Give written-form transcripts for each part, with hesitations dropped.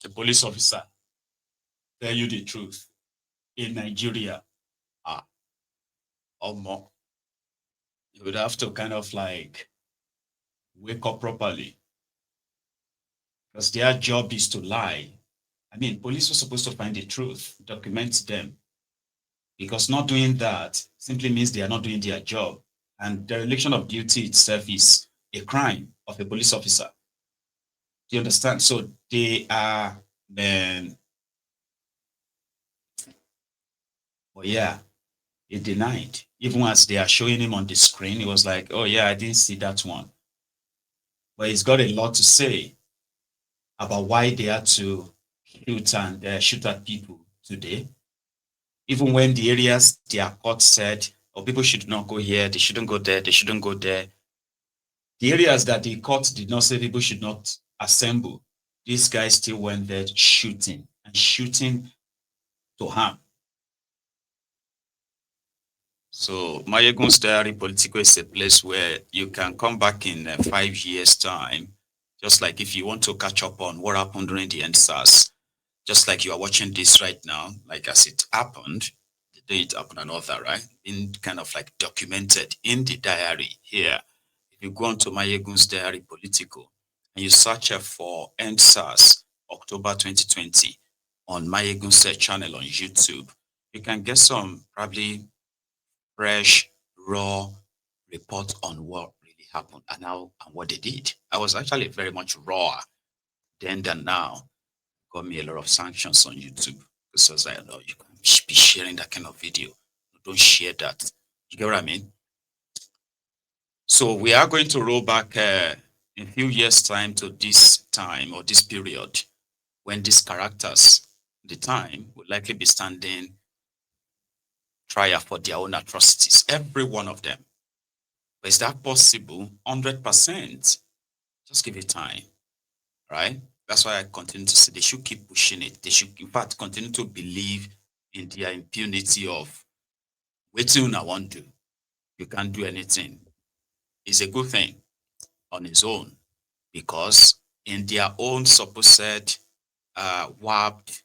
a police officer tell you the truth in Nigeria, ah, or more, you would have to kind of like wake up properly because their job is to lie. I mean, police are supposed to find the truth, document them, because not doing that simply means they are not doing their job. And dereliction of duty itself is a crime of a police officer. Do you understand? So they are then, oh yeah, he denied. Even as they are showing him on the screen, he was like, oh yeah, I didn't see that one. But he's got a lot to say about why they had to shoot at people today. Even when the areas their court said, oh, people should not go here, they shouldn't go there, they shouldn't go there. The areas that the court did not say people should not assemble, these guys still went there shooting and shooting to harm. So Maiyegun's Diary Political is a place where you can come back in 5 years' time, just like if you want to catch up on what happened during the NSAS, just like you are watching this right now, like as it happened, the day it happened and all that, right? In kind of like documented in the diary here. If you go onto Maiyegun's Diary Political and you search for NSAS October 2020 on Maiyegun's channel on YouTube, you can get some probably fresh, raw report on what really happened and how and what they did. I was actually very much raw then than now. Got me a lot of sanctions on YouTube because I was like, no, you can't be sharing that kind of video. Don't share that. You get what I mean? So we are going to roll back in a few years' time to this time or this period when these characters, the time, will likely be standing trial for their own atrocities, every one of them. But is that possible? 100%. Just give it time, right? That's why I continue to say they should keep pushing it. They should, in fact, continue to believe in their impunity of waiting I want to. You can't do anything. It's a good thing on its own because in their own supposed warped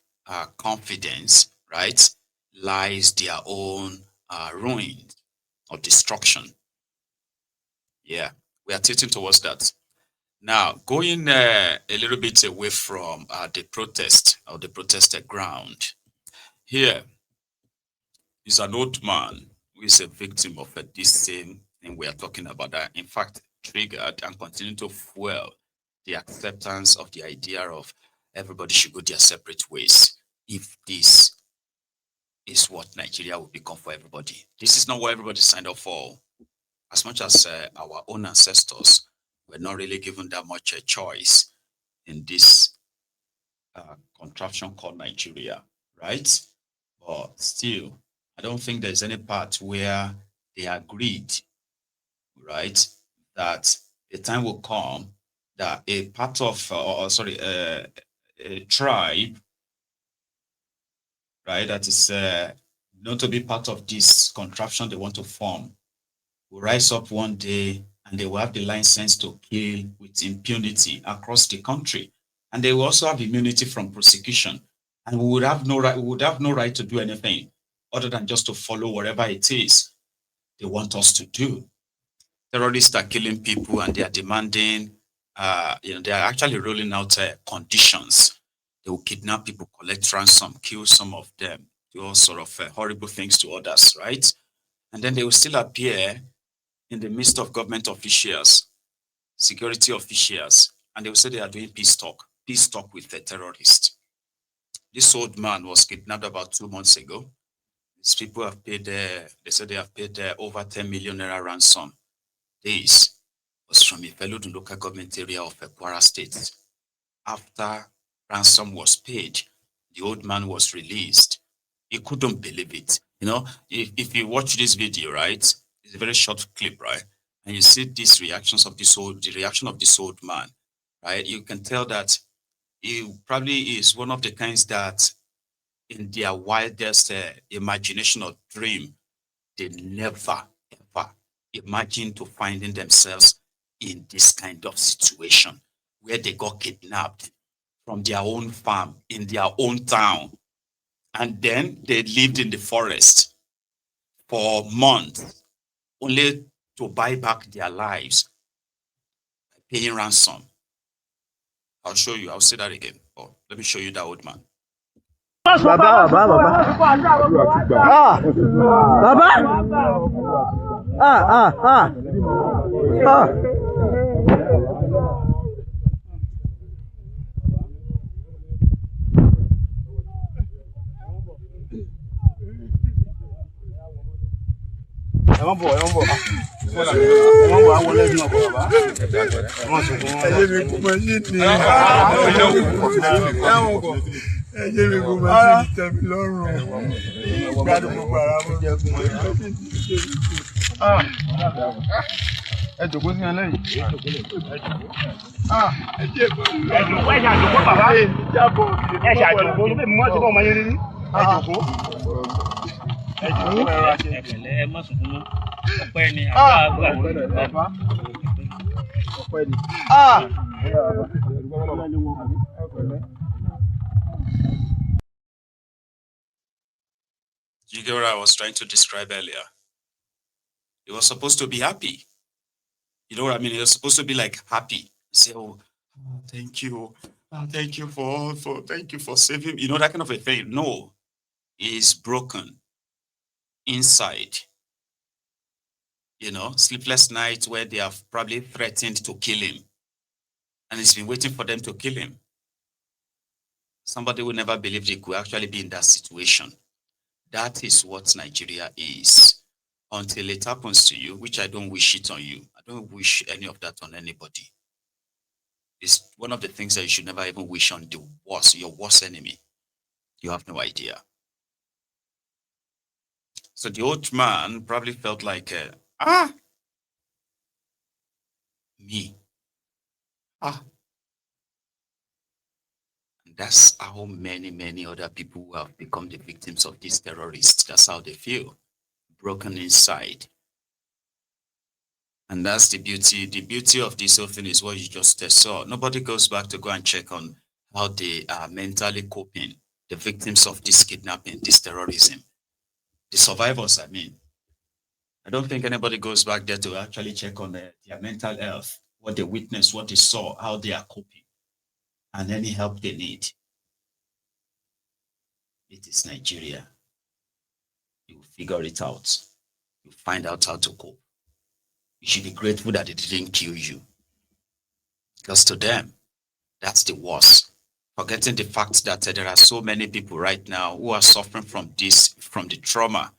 confidence, right, lies their own ruin or destruction. Yeah, we are tilting towards that. Now, going a little bit away from the protest or the protested ground, here is an old man who is a victim of this same thing we are talking about that, in fact, triggered and continue to fuel the acceptance of the idea of everybody should go their separate ways if this is what Nigeria will become for everybody. This is not what everybody signed up for. As much as our own ancestors were not really given that much a choice in this contraption called Nigeria, right? But still, I don't think there's any part where they agreed, right, that the time will come that a part of, a tribe, right, that is not to be part of this contraption they want to form, will rise up one day and they will have the license to kill with impunity across the country. And they will also have immunity from prosecution. And we would have no right, to do anything other than just to follow whatever it is they want us to do. Terrorists are killing people and they are demanding, they are actually rolling out conditions. They will kidnap people, collect ransom, kill some of them, do all sort of horrible things to others, right? And then they will still appear in the midst of government officials, security officials, and they will say they are doing peace talk with the terrorists. This old man was kidnapped about 2 months ago. These people have paid, they said they have paid over 10 million naira ransom. This was from a fellow local government area of Kwara State. After ransom was paid, the old man was released. He couldn't believe it. You know, if you watch this video, right, it's a very short clip, right? And you see these reactions of the reaction of this old man, right? You can tell that he probably is one of the kinds that in their wildest imagination or dream, they never, ever imagine to finding themselves in this kind of situation where they got kidnapped from their own farm in their own town. And then they lived in the forest for months, only to buy back their lives, paying ransom. I'll show you. I'll say that again. Oh, let me show you that old man. Baba, baba, baba. Ah, baba. Ah. Ẹ̀wọ̀n bọ̀. Ẹ̀wọ̀n bọ̀ àwọn lẹ́sìn ọkọ̀ bàbá. Ẹ̀wọ̀n sunkún wọn. Ẹ̀yẹ́ mi kú mọ́ sí ni. Ẹ̀wọ̀n bọ̀. Ẹ̀yẹ́ mi kú mọ́ sí ni tẹ̀mí lọ́rùn. Gbádùn gbogbo ara mo jẹ kú mọ́ sí ni. Ẹ jòkó sí ẹlẹ́ yìí. Ẹ ṣàjòkó bàbá. Ẹ ṣàjòkó ló bẹ̀ mọ́ sí bọ́ ọmọ yẹn rí. Ẹ jòkó. Ẹ̀pẹ̀lẹ́ ẹ má sunkún mọ́. Ọpẹ́ ni àgbà. Ọpẹ́ ni. You get what I was trying to describe earlier? He was supposed to be happy. You know what I mean? He was supposed to be like happy. Say, oh, thank you. Thank you for saving. You know, that kind of a thing. No, he's broken inside. You know, sleepless nights where they have probably threatened to kill him. And he's been waiting for them to kill him. Somebody will never believe they could actually be in that situation. That is what Nigeria is. Until it happens to you, which I don't wish it on you. I don't wish any of that on anybody. It's one of the things that you should never even wish on your worst enemy. You have no idea. So the old man probably felt like, me. And that's how many other people who have become the victims of these terrorists. That's how they feel, broken inside. And that's the beauty. The beauty of this whole thing is what you just saw. Nobody goes back to go and check on how they are mentally coping, the victims of this kidnapping, this terrorism. The survivors, I mean. I don't think anybody goes back there to actually check on their mental health, what they witnessed, what they saw, how they are coping, and any help they need. It is Nigeria. You figure it out. You find out how to cope. You should be grateful that they didn't kill you. Because to them, that's the worst. Forgetting the fact that there are so many people right now who are suffering from the trauma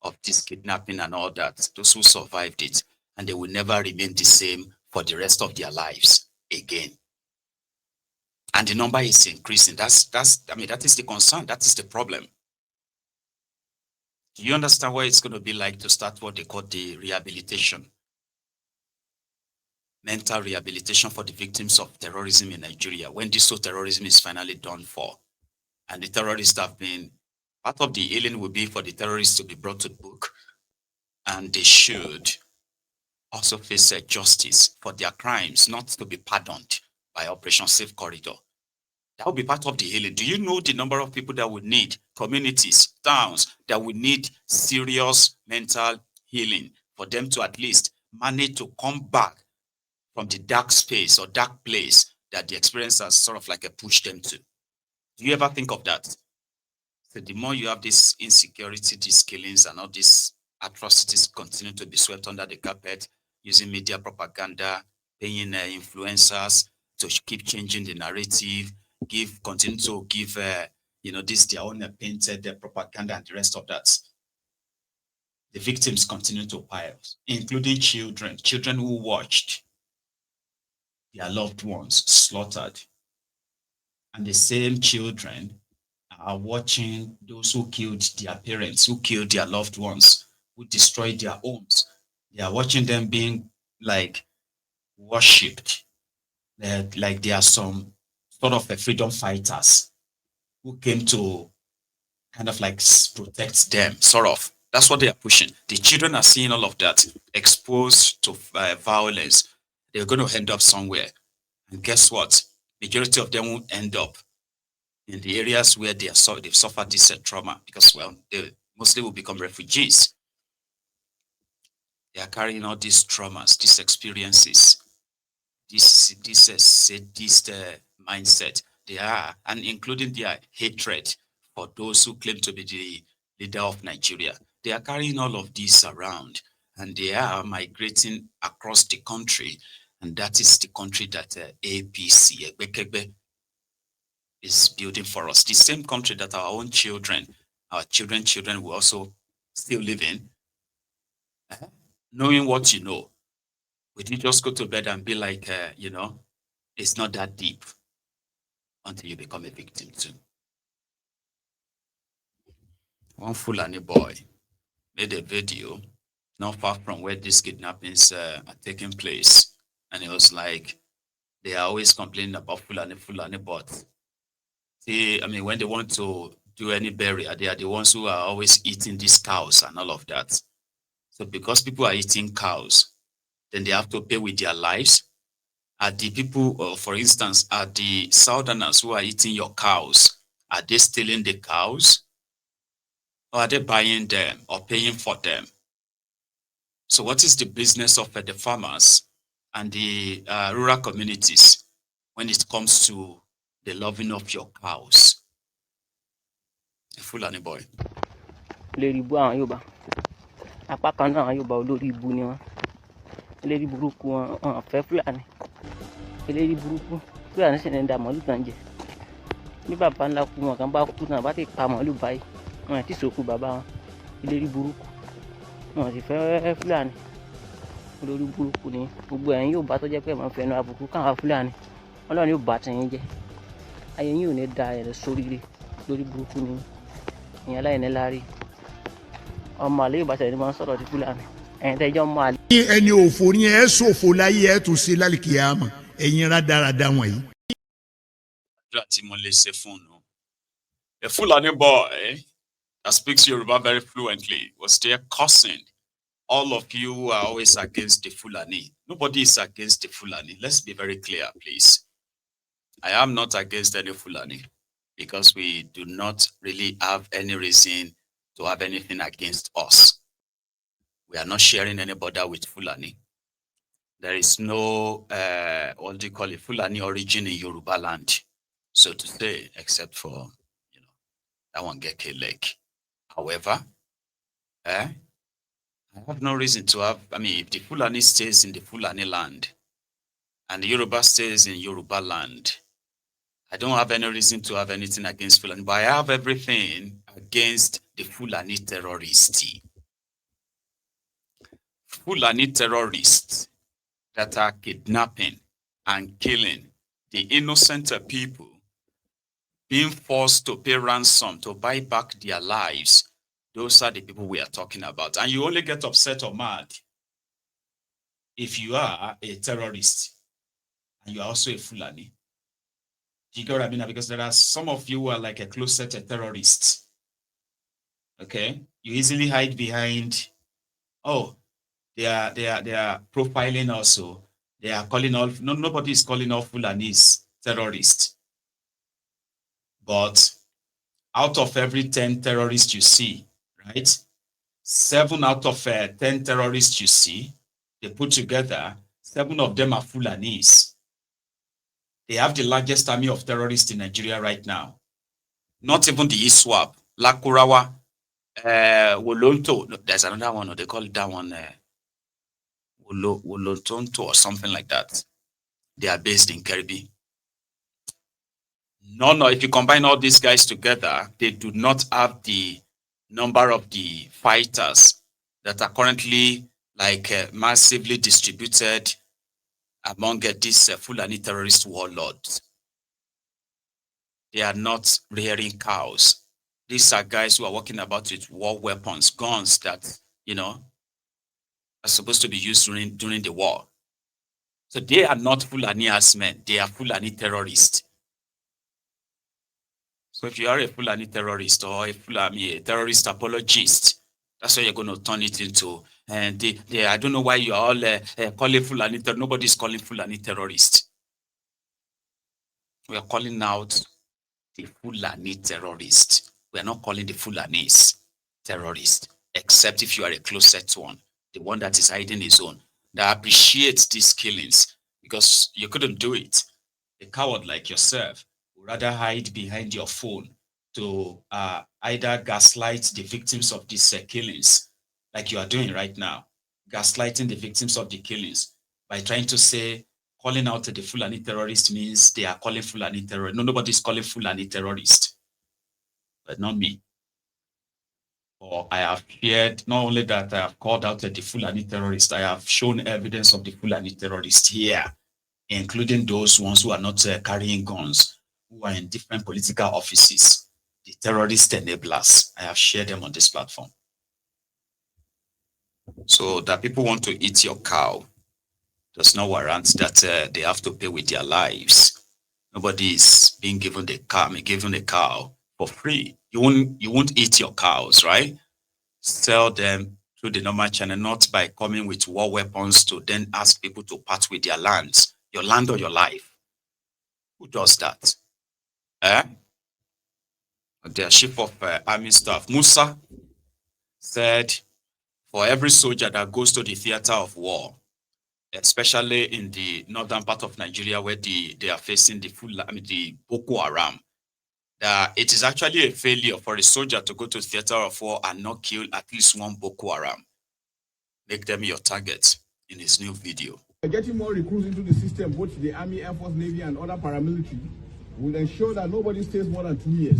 of this kidnapping and all that, those who survived it, and they will never remain the same for the rest of their lives again. And the number is increasing. That is the concern. That is the problem. Do you understand what it's going to be like to start what they call the rehabilitation? Mental rehabilitation for the victims of terrorism in Nigeria, when this whole terrorism is finally done for. And the terrorists have been, part of the healing will be for the terrorists to be brought to book. And they should also face justice for their crimes, not to be pardoned by Operation Safe Corridor. That will be part of the healing. Do you know the number of people that would need, communities, towns, that would need serious mental healing for them to at least manage to come back from the dark space or dark place that the experience has sort of like pushed them to? Do you ever think of that? So the more you have this insecurity, these killings and all these atrocities continue to be swept under the carpet using media propaganda, paying influencers to keep changing the narrative, continue to give this their own painted propaganda and the rest of that. The victims continue to pile, including children who watched their loved ones slaughtered. And the same children are watching those who killed their parents, who killed their loved ones, who destroyed their homes. They are watching them being like worshipped, like they are some sort of freedom fighters who came to kind of like protect them, sort of. That's what they are pushing. The children are seeing all of that, exposed to violence. They're going to end up somewhere. And guess what? majority of them will end up in the areas where they've suffered this trauma because, well, they mostly will become refugees. They are carrying all these traumas, these experiences, this sadist mindset. They are, and including their hatred for those who claim to be the leader of Nigeria. They are carrying all of this around, and they are migrating across the country, and that is the country that APC, Egbekegbe, is building for us. The same country that our own children, our children will also still live in. Knowing what you know, would you just go to bed and be like, it's not that deep until you become a victim too? One Fulani boy made a video not far from where these kidnappings are taking place. And it was like, they are always complaining about Fulani, but see, I mean, when they want to do any burial, they are the ones who are always eating these cows and all of that. So because people are eating cows, then they have to pay with their lives. Are the people, for instance, are the southerners who are eating your cows, are they stealing the cows? Or are they buying them or paying for them? So what is the business of the farmers and the rural communities when it comes to the loving of your cows? A Fulani boy. Lórí ibú àwọn Yorùbá. Apá kan náà àwọn Yorùbá olórí ibú ni wọ́n. Eléri burúkú wọn fẹ́ Fúlàní. Eléri burúkú Fúlàní sì ní da màálù tán jẹ. Bí bàbá ńlá kú wọn kan bá kú náà bá ti pa màálù báyìí. Wọn àti ìsòkú bàbá wọn. Eléri burúkú. Wọn sì fẹ́ Fúlàní. Olórí burúkú ni gbogbo ẹ̀yin Yorùbá tó jẹ́ pé máa ń fẹnu àbùkù káwọn Fúlàní. Ọlọ́run yóò bá tiyín jẹ́. Ayé yín ò ní da ẹ̀rẹ̀ sóríire. Lórí burúkú ni ìyẹn aláìní láárí. Ọmọ àlè Yorùbá tẹ̀lé máa ń sọ̀rọ̀ ti Fúlàní. Ẹ̀yin tẹ́jọ́ mọ́ àlè. ẹni òfò ni ẹ ṣòfò láyé ẹ tún ṣe lálìkìyàmọ ẹ̀yin rádaràda wọ̀nyí. A Fulani boy that speaks Yoruba very fluently was there cursing all of you who are always against the Fulani. Nobody is against the Fulani. Let's be very clear, please. I am not against any Fulani because we do not really have any reason to have anything against us. We are not sharing any border with Fulani. There is no, what do you call it, Fulani origin in Yoruba land, so to say, except for, that one get leg. However, I have no reason to have, if the Fulani stays in the Fulani land and the Yoruba stays in Yoruba land, I don't have any reason to have anything against Fulani, but I have everything against the Fulani terrorists. Fulani terrorists that are kidnapping and killing the innocent people, being forced to pay ransom to buy back their lives. Those are the people we are talking about. And you only get upset or mad if you are a terrorist and you are also a Fulani. Do you get what I mean? Because there are some of you who are like a closet terrorists. Okay? You easily hide behind, they are profiling also. They are calling all, nobody is calling all Fulanis terrorists. But out of every 10 terrorists you see, right? 7 out of 10 terrorists you see, they put together, 7 of them are Fulanis. They have the largest army of terrorists in Nigeria right now. Not even the ISWAP, Lakurawa, Wolonto. No, there's another one, they call that one Wolontonto or something like that. They are based in Karibi. No, if you combine all these guys together, they do not have the number of the fighters that are currently massively distributed among these Fulani terrorist warlords. They are not rearing cows. These are guys who are walking about with war weapons, guns that, are supposed to be used during the war. So they are not Fulani as men. They are Fulani terrorists. So if you are a Fulani terrorist or a terrorist apologist, that's what you're going to turn it into. And I don't know why you are all calling Fulani terrorist. Nobody's calling Fulani terrorist. We are calling out the Fulani terrorist. We are not calling the Fulanis terrorist, except if you are a closet one, the one that is hiding his own, that appreciates these killings because you couldn't do it. A coward like yourself would rather hide behind your phone to either gaslight the victims of these killings, like you are doing right now, gaslighting the victims of the killings by trying to say calling out the Fulani terrorist means they are calling Fulani terrorist. No, nobody's calling Fulani terrorist, but not me. Or I have shared, not only that I have called out the Fulani terrorist, I have shown evidence of the Fulani terrorist here, including those ones who are not carrying guns, who are in different political offices, the terrorist enablers. I have shared them on this platform. So that people want to eat your cow does not warrant that they have to pay with their lives. Nobody is being given the cow for free. You won't eat your cows, right? Sell them through the normal channel, not by coming with war weapons to then ask people to part with their lands, your land or your life. Who does that? The chief of army staff, Musa, said for every soldier that goes to the theater of war, especially in the northern part of Nigeria where they are facing the Boko Haram, that it is actually a failure for a soldier to go to the theater of war and not kill at least one Boko Haram. Make them your target in his new video. Getting more recruits into the system, both the Army, Air Force, Navy, and other paramilitary, will ensure that nobody stays more than 2 years.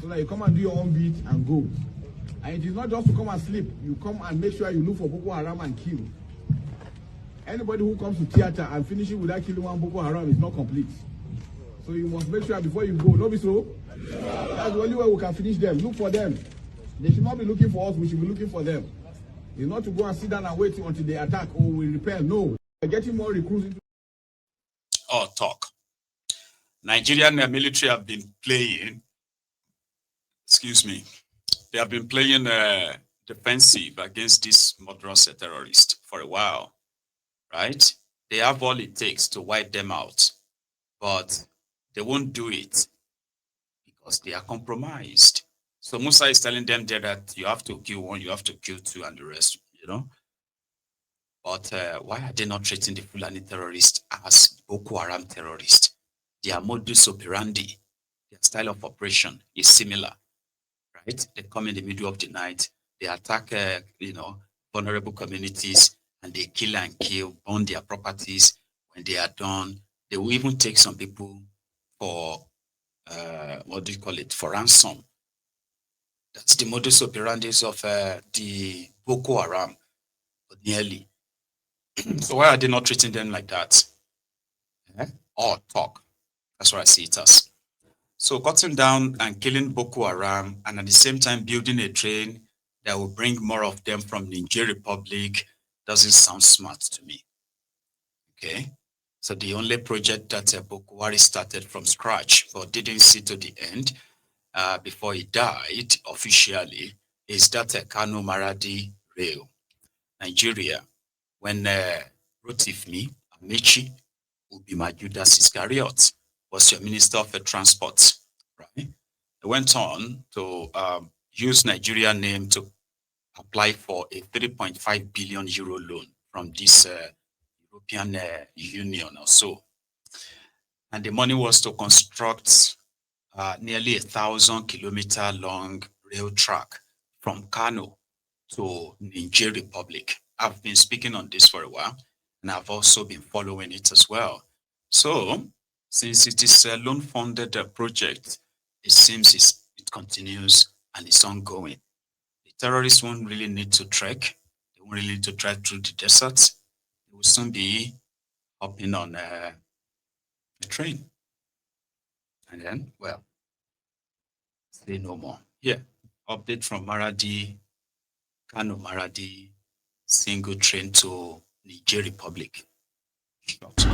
So that you come and do your own beat and go. And it is not just to come and sleep. You come and make sure you look for Boko Haram and kill. Anybody who comes to theater and finishes without killing one Boko Haram is not complete. So you must make sure before you go. Don't be so. That's the only way we can finish them. Look for them. They should not be looking for us. We should be looking for them. It's not to go and sit down and wait until they attack or we repel. No. We're getting more recruits into. Oh, talk. Nigerian military have been playing. Excuse me. They have been playing defensive against this murderous terrorist for a while, right? They have all it takes to wipe them out, but they won't do it because they are compromised. So Musa is telling them there that you have to kill one, you have to kill two, and the rest, you know. But why are they not treating the Fulani terrorists as Boko Haram terrorists? Their modus operandi, their style of operation is similar, right? They come in the middle of the night, they attack, vulnerable communities, and they kill and kill, burn their properties. When they are done, they will even take some people for, for ransom. That's the modus operandi of the Boko Haram, nearly. So why are they not treating them like that? Or talk. That's what I see it as. So cutting down and killing Boko Haram and at the same time building a train that will bring more of them from Niger Republic doesn't sound smart to me. Okay. So the only project that Boko Haram started from scratch but didn't see to the end before he died officially is that Kano Maradi rail. Nigeria, when Rotifmi Amici Ubima Judas Iscariot was your Minister of Transport, right? He went on to use Nigeria name to apply for a 3.5 billion euro loan from this European Union or so. And the money was to construct nearly 1,000-kilometer long rail track from Kano to Niger Republic. I've been speaking on this for a while, and I've also been following it as well. So, since it is a loan-funded project, it seems it continues and it's ongoing. The terrorists won't really need to trek. They won't really need to drive through the desert. They will soon be hopping on a train. And then, well, say no more. Here, update from Maradi, Kano Maradi, single train to Niger Republic. Short.